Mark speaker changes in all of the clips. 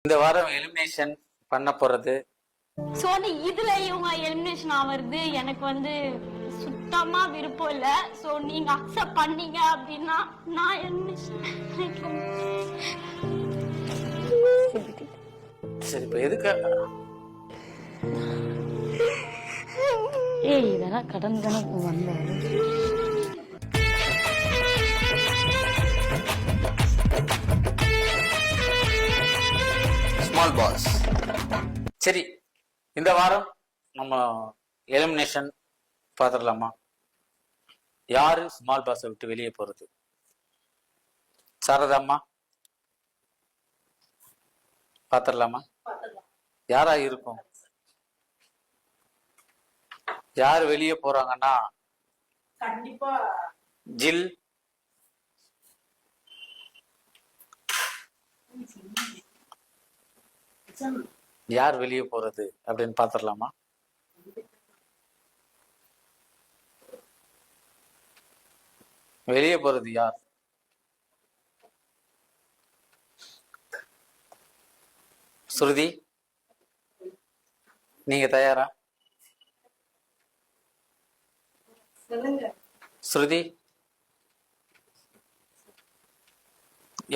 Speaker 1: இந்த வாரம் எலிமினேஷன் பண்ண போறது.
Speaker 2: சோ இதுல இவங்க எலிமினேஷன் ஆவறது எனக்கு வந்து சுத்தமா விருப்பம் இல்ல. சோ நீங்க அக்செப்ட் பண்ணீங்க அப்படின்னா நான் எலிமினேஷன்.
Speaker 1: சரி, இப்ப எதுக்கு
Speaker 3: இதெல்லாம் கடந்து தானே வந்தேன்.
Speaker 1: Small pass. சரி, இந்த வாரம் நம்ம எலிமினேஷன் பார்த்துடலாமா? யாரு ஸ்மால் பாஸை விட்டு வெளியே போறது? சாரதாம்மா பார்த்துடலாமா? யாரா இருக்கும்? யார் வெளியே போறாங்கன்னா
Speaker 4: கண்டிப்பா
Speaker 1: ஜில், யார் வெளியே போறது அப்படின்னு பாத்துடலாமா? வெளியே போறது யார்? ஸ்ருதி, நீங்க தயாரா? ஸ்ருதி,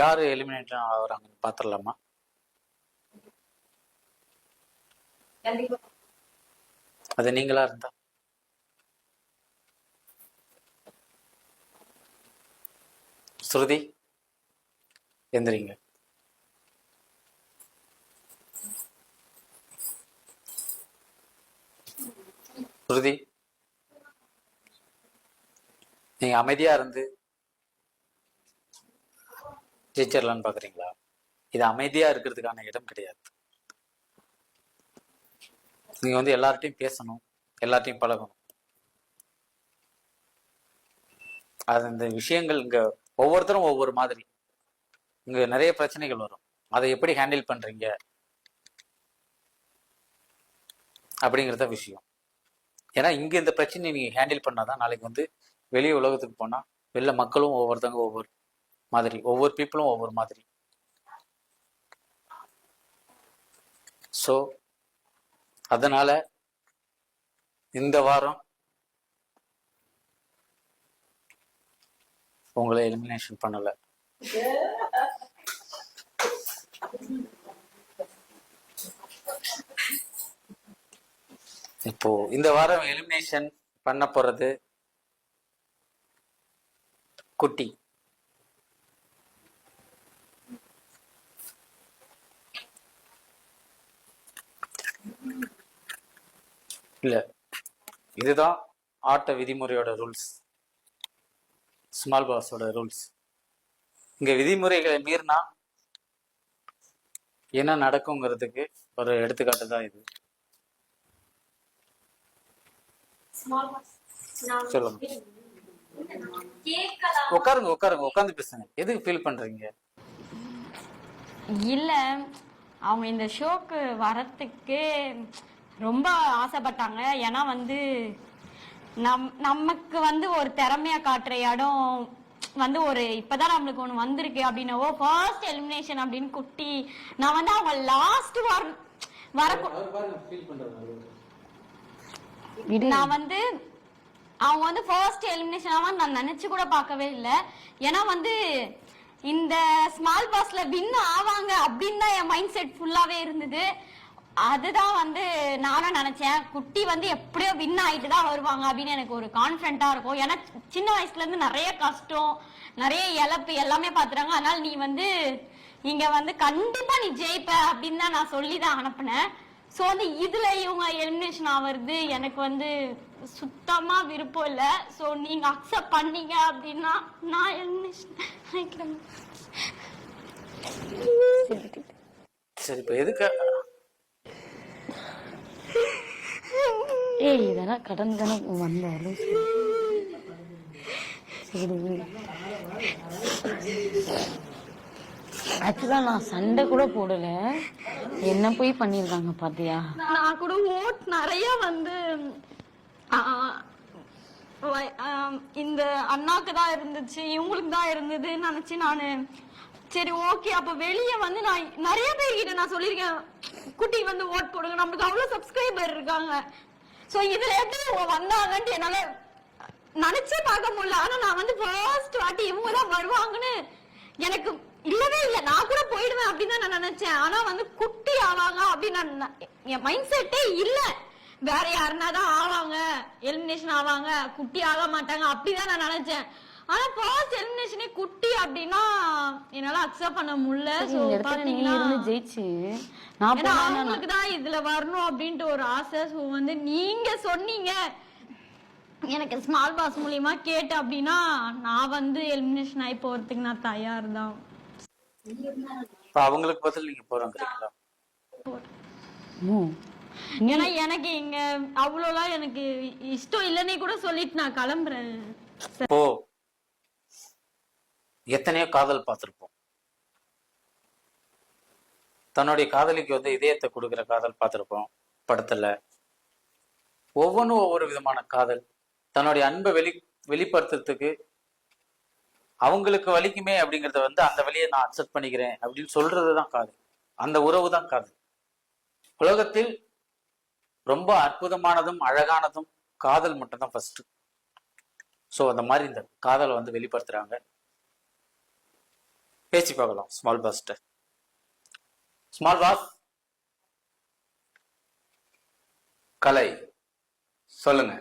Speaker 1: யாரு எலிமினேட் ஆகுறாங்கன்னு பாத்துடலாமா? அது நீங்களா இருந்தா ஸ்ருதி எந்திரிங்க. ஸ்ருதி, நீங்க அமைதியா இருந்து ஜெயிச்சிடலான்னு பாக்குறீங்களா? இது அமைதியா இருக்கிறதுக்கான இடம் கிடையாது. நீங்க வந்து எல்லார்ட்டையும் பேசணும், எல்லார்ட்டையும் பழகணும். அது இந்த விஷயங்கள் இங்க ஒவ்வொருத்தரும் ஒவ்வொரு மாதிரி, இங்க நிறைய பிரச்சனைகள் வரும். அதை எப்படி ஹேண்டில் பண்றீங்க அப்படிங்கிறத விஷயம். ஏன்னா இங்க இந்த பிரச்சனையை நீங்க ஹேண்டில் பண்ணாதான் நாளைக்கு வந்து வெளி உலகத்துக்கு போனா வெளில மக்களும் ஒவ்வொருத்தவங்க ஒவ்வொரு மாதிரி, ஒவ்வொரு பீப்புளும் ஒவ்வொரு மாதிரி. ஸோ அதனால இந்த வாரம் உங்களை எலிமினேஷன் பண்ணல. இப்போ இந்த வாரம் எலிமினேஷன் பண்ண போறது குட்டி. இல்ல, இதுதான் ஆட்ட விதிமுறையோட ரூல்ஸ், ஸ்மால் பாஸோட ரூல்ஸ். இங்க விதிமுறைகளை மீறினா என்ன நடக்குங்கிறதுக்கு ஒரு எடுத்துக்காட்டு தான் இது. சொல்லுங்க. உட்காருங்க உட்காருங்க, உட்காந்து பேசுங்க. எதுக்கு ஃபீல் பண்றீங்க?
Speaker 2: இல்ல, அவங்க இந்த ஷோக்கு வரத்துக்கு ரொம்ப ஆசைப்பட்டாங்க. ஏன்னா வந்து நமக்கு வந்து ஒரு திறமையா காட்டுற இடம் வந்து ஒரு இப்பதான் நம்மளுக்கு ஒண்ணு வந்திருக்கு அப்படின்னவோ ஃபர்ஸ்ட் எலிமினேஷன் அப்படின்னு குட்டி. நான் வந்து அவங்க லாஸ்ட் நான் வந்து அவங்க வந்து ஃபர்ஸ்ட் எலிமினேஷன் நான் நினைச்சு கூட பார்க்கவே இல்லை. ஏன்னா வந்து இந்த ஸ்மால் பாஸ்ல வின் ஆவாங்க அப்படின்னு தான் என் மைண்ட் செட் ஃபுல்லாவே இருந்தது. அதுதான் வந்து நானும் நினைச்சேன், குட்டி வந்து எப்படியோ வின் ஆயிட்டு தான் வருவாங்க அப்படின்னு எனக்கு ஒரு கான்ஃபிடண்டா இருக்கும். ஏன்னா சின்ன வயசுல இருந்து நிறைய கஷ்டம், நிறைய இழப்பு எல்லாமே பாத்துறாங்க. அதனால நீ வந்து இங்க வந்து கண்டிப்பா நீ ஜெயிப்ப அப்படின்னு தான் நான் சொல்லி தான் அனுப்புனேன். ஸோ வந்து இதுல இவங்க எலிமினேஷன் ஆவறது எனக்கு வந்து சுத்தமா விருப்பம் இல்லை. ஸோ நீங்க அக்செப்ட் பண்ணீங்க அப்படின்னா நான் எலிமினேஷன் ஆயிக்கிறேன்.
Speaker 1: சரி, இப்ப எதுக்கு
Speaker 3: இதெல்லாம் கடந்து தானே வந்தேன். ஆக்சுவலா நான் சண்டை கூட போடல, என்ன போய் பண்ணிருக்காங்க பாத்தியா?
Speaker 2: நான் கூட ஓட் நிறைய வந்து இந்த அண்ணாக்கு தான் இருந்துச்சு, இவங்களுக்கு தான் இருந்ததுன்னு நினைச்சு நான் சரி ஓகே, அப்ப வெளியே வந்து நான் நிறைய பேர்கிட்ட நான் சொல்லியிருக்கேன், குட்டி வந்து ஓட் போடுங்க, நம்மளுக்கு அவ்வளவு சப்ஸ்கிரைபர் இருக்காங்க. சோ இதுல எப்படி இவங்க வந்தாங்கன்ட்டு என்னால நினைச்சே பார்க்க முடியல. ஆனா நான் வந்து ஃபர்ஸ்ட் வாட்டி இவங்க தான் வருவாங்கன்னு எனக்கு இல்லவே இல்லை. நான் கூட போயிடுவேன் அப்படின்னு தான் நான் நினைச்சேன். ஆனா வந்து குட்டி ஆவாங்க அப்படின்னு என் மைண்ட் செட்டே இல்ல. வேற யாருனாதான் ஆவாங்க, எலிமினேஷன் ஆவாங்க, குட்டி ஆக மாட்டாங்க அப்படிதான் நான் நினைச்சேன். ஆனா ஃபர்ஸ்ட் எலிமினேஷனே குட்டி அப்படின்னா என்னால அக்செப்ட் பண்ண முடியல. சோ பாத்தீங்கன்னா
Speaker 3: ஜெயிச்சு நான்
Speaker 2: அவங்களுக்கு தான் இதுல வரணும் அப்படின்ட்டு ஒரு ஆசை. சோ வந்து நீங்க சொன்னீங்க எனக்கு ஸ்மால் பாஸ் மூலியமா கேட்டு அப்படின்னா நான் வந்து எலிமினேஷன் ஆகி போறதுக்கு நான் தயார் தான்.
Speaker 1: அவங்களுக்கு பதில் நீங்க போறோங்கிறீங்களா?
Speaker 2: ஏன்னா எனக்கு இங்க அவ்வளோலாம் எனக்கு இஷ்டம் இல்லைன்னே கூட சொல்லிட்டு நான் கிளம்புறேன்.
Speaker 1: இப்போ எத்தனையோ காதல் பார்த்திருப்போம். தன்னுடைய காதலிக்கு வந்து இதயத்தை கொடுக்குற காதல் பார்த்திருப்போம் படத்துல. ஒவ்வொன்றும் ஒவ்வொரு விதமான காதல். தன்னுடைய அன்பை வெளிப்படுத்துறதுக்கு அவங்களுக்கு வலிக்குமே அப்படிங்கறத வந்து அந்த வழியை நான் அக்செப்ட் பண்ணிக்கிறேன் அப்படின்னு சொல்றதுதான் காதல். அந்த உறவு தான் காதல். உலகத்தில் ரொம்ப அற்புதமானதும் அழகானதும் காதல் மட்டும்தான் ஃபர்ஸ்ட். ஸோ அந்த மாதிரி இந்த காதலை வந்து வெளிப்படுத்துறாங்க. பேசி பார்க்கலாம் ஸ்மால் பாஸ்ட. ஸ்மால் பாஸ் கலை சொல்லுங்க.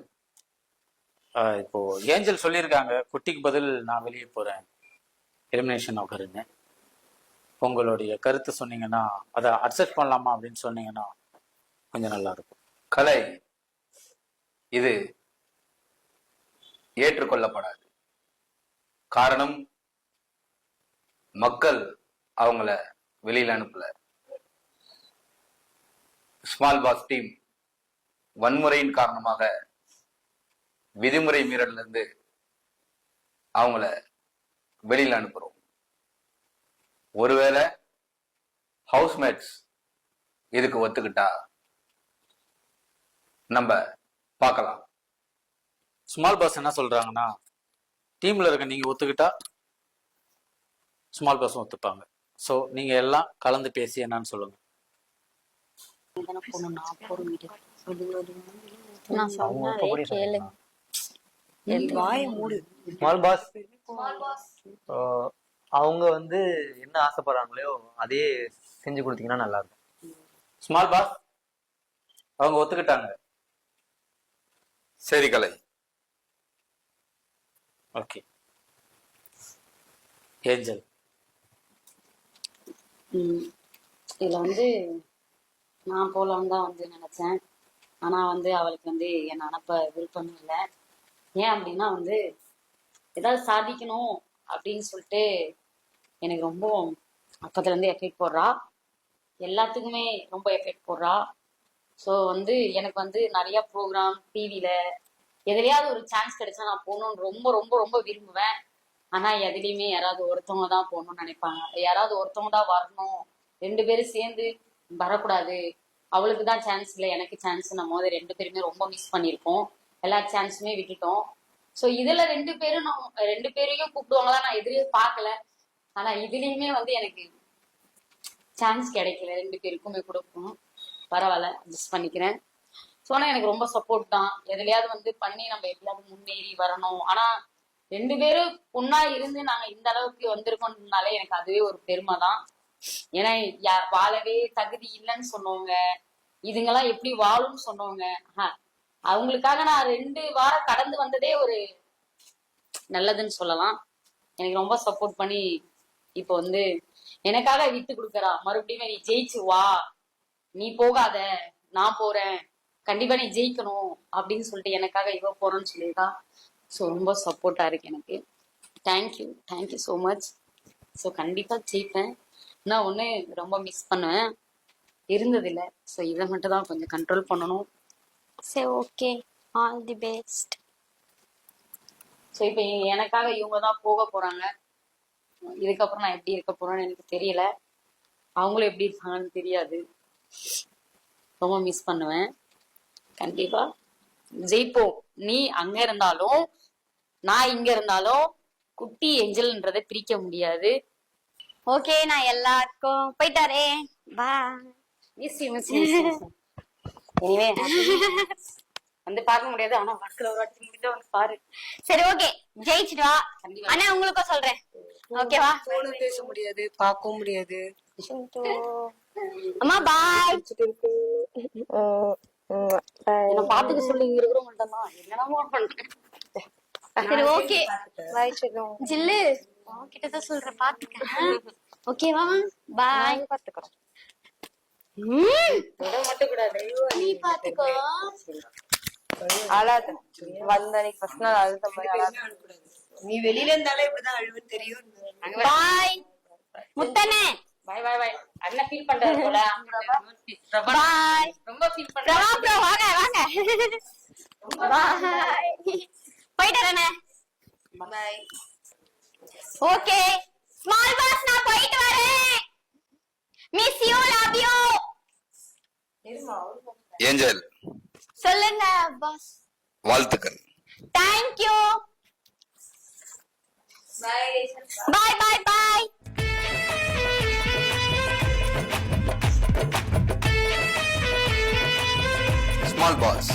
Speaker 1: இப்போ ஏஞ்சல் சொல்லியிருக்காங்க குட்டிக்கு பதில் நான் வெளியே போறேன், எலிமினேஷன் ஆகுறேன்னு. உங்களுடைய கருத்து சொன்னீங்கன்னா அதை அக்செப்ட் பண்ணலாமா அப்படின்னு சொன்னீங்கன்னா கொஞ்சம் நல்லா இருக்கும்.
Speaker 5: கலை இது ஏற்றுக்கொள்ளப்படாது. காரணம், மக்கள் அவங்கள வெளியில அனுப்பல. ஸ்மால் பாஸ் டீம் வன்முறையின் காரணமாக விதிமுறை மீறல்ல இருந்து அவங்கள வெளியில அனுப்புறோம். ஒருவேளை ஹவுஸ்மேட்ஸ் இதுக்கு ஒத்துக்கிட்டா நம்ம பார்க்கலாம்.
Speaker 1: ஸ்மால் பாஸ் என்ன சொல்றாங்கன்னா, டீம்ல இருக்க நீங்க ஒத்துக்கிட்டா ஸ்மால் பாஸும் ஒத்துப்பாங்க. ஸோ நீங்க எல்லாம் கலந்து பேசி என்னன்னு சொல்லுங்க.
Speaker 6: ஸ்மால் பாஸ் அவங்க வந்து என்ன ஆசைப்படுறாங்களோ அதையே செஞ்சு கொடுத்தீங்கன்னா நல்லா இருக்கும்.
Speaker 1: ஸ்மால் பாஸ் அவங்க ஒத்துக்கிட்டாங்க.
Speaker 5: சரி கலை.
Speaker 1: ஓகே. ஏஞ்சல்
Speaker 3: இதுல வந்து நான் போலான்னு தான் வந்து நினைச்சேன். ஆனா வந்து அவளுக்கு வந்து என்னை அனுப்ப விருப்பம் இல்லை. ஏன் அப்படின்னா வந்து ஏதாவது சாதிக்கணும் அப்படின்னு சொல்லிட்டு எனக்கு ரொம்ப அப்பத்துல இருந்து எஃபெக்ட் போடுறா. எல்லாத்துக்குமே ரொம்ப எஃபெக்ட் போடுறா. ஸோ வந்து எனக்கு வந்து நிறைய ப்ரோக்ராம் டிவியில எதுலையாவது ஒரு சான்ஸ் கிடைச்சா நான் போகணும்னு ரொம்ப ரொம்ப ரொம்ப விரும்புவேன். ஆனா எதுலையுமே யாராவது ஒருத்தவங்க தான் போகணும்னு நினைப்பாங்க. யாராவது ஒருத்தவங்க தான் வரணும், 2 பேரும் சேர்ந்து வரக்கூடாது. அவளுக்கு தான் சான்ஸ் இல்லை, எனக்கு சான்ஸ். நம்ம வந்து 2 பேருமே ரொம்ப மிஸ் பண்ணியிருக்கோம். எல்லா சான்ஸுமே விட்டுட்டோம். ஸோ இதுல 2 பேரும் 2 பேரையும் கூப்பிடுவாங்கதான் நான் எதிரே பார்க்கல. ஆனா இதுலயுமே வந்து எனக்கு சான்ஸ் கிடைக்கல. 2 பேருக்குமே கொடுக்கணும். பரவாயில்ல, அட்ஜஸ்ட் பண்ணிக்கிறேன். சோனா எனக்கு ரொம்ப சப்போர்ட் தான். எதுலையாவது வந்து பண்ணி நம்ம எப்படியாவது முன்னேறி வரணும். ஆனா 2 பேரும் ஒன்னா இருந்து நாங்க இந்த அளவுக்கு வந்திருக்கோம்னாலே எனக்கு அதுவே ஒரு பெருமை தான். ஏன்னா வாழவே தகுதி இல்லைன்னு சொன்னவங்க, இதுங்கெல்லாம் எப்படி வாழும்னு சொன்னவங்க, அவங்களுக்காக நான் 2 வாரம் கடந்து வந்ததே ஒரு நல்லதுன்னு சொல்லலாம். எனக்கு ரொம்ப சப்போர்ட் பண்ணி இப்போ வந்து எனக்காக விட்டு கொடுக்கறா. மறுபடியும் நீ ஜெயிச்சு வா, நீ போகாத, நான் போறேன், கண்டிப்பா நீ ஜெயிக்கணும் அப்படின்னு சொல்லிட்டு எனக்காக இவ போறேன்னு சொல்லியிருக்கா. ஸோ ரொம்ப சப்போர்ட்டா இருக்கு எனக்கு. Thank you so much. ஸோ கண்டிப்பா ஜெயிப்பேன். நான் ஒன்று ரொம்ப மிஸ் பண்ணுவேன், இருந்ததில்லை. ஸோ இதை மட்டும் தான் கொஞ்சம் கண்ட்ரோல் பண்ணணும்.
Speaker 2: சரி okay, all the best.
Speaker 3: So இப்போ எனக்காக இவங்க தான் போக போறாங்க. இதுக்கப்புறம் நான் எப்படி இருக்க போறேன்னு எனக்கு தெரியல. அவங்களும் எப்படி இருக்காங்கன்னு தெரியாது. ரொம்ப மிஸ் பண்ணுவேன். கண்டிப்பா ஜெயிப்போம். நீ அங்க இருந்தாலும் நான் இங்க இருந்தாலும் குட்டி ஏஞ்சல்ன்றதை பிரிக்க முடியாது.
Speaker 2: ஓகே நான் எல்லாருக்கும் போயிட்டாரே பா
Speaker 3: மிஸ் யூ எனிவே வந்து பார்க்க முடியாது ஆனா வாழ்க்கையில ஒரு வாட்டி முடிஞ்சா வந்து பாரு.
Speaker 2: சரி ஓகே ஜெயிச்சிட்டு வா.
Speaker 3: கண்டிப்பா.
Speaker 2: அண்ணா உங்களுக்கும் சொல்றேன் ஓகேவா.
Speaker 7: போனும் பேச முடியாது பார்க்கவும் முடியாது.
Speaker 2: அம்மா பாய்.
Speaker 3: என்ன பாத்துக்க சொல்லி இங்க இருக்கிறவங்கள்ட்ட தான் என்னென்னமோ பண்றேன்.
Speaker 2: சரி ஓகே
Speaker 7: பாய் செல்லும்.
Speaker 2: ஜில்லு உன்கிட்ட தான் சொல்றேன் பாத்துக்க. ஓகேவா பாய்.
Speaker 7: பாத்துக்கிறோம்.
Speaker 3: தொட மட்டும் கூடாது.
Speaker 2: நீ பாத்துக்கோ.
Speaker 7: அழாத வந்த அன்னைக்கு ஃபர்ஸ்ட் நாள் அழுத மாதிரி அழாத. நீ வெளியில இருந்தாலே இப்படிதான் அழுவுன்னு தெரியும்.
Speaker 2: பாய் முத்தனே.
Speaker 3: பாய் பாய் பாய். அண்ணன் ஃபீல் பண்றாரு போல.
Speaker 2: பாய்.
Speaker 3: ரொம்ப ஃபீல் பண்றாரு.
Speaker 2: பிரபா ப்ரோ வாங்க வாங்க. பாய். போயிட்டாரே.
Speaker 7: பாய்.
Speaker 2: ஓகே ஸ்மால் பாஸ் நான் போயிட்டு வரேன். Miss you love you.
Speaker 5: Angel
Speaker 2: சொல்லுங்க பாஸ்.
Speaker 5: வாழ்த்துக்கள்.
Speaker 2: Thank you.
Speaker 7: Bye.
Speaker 2: Bye bye bye.
Speaker 5: Small pass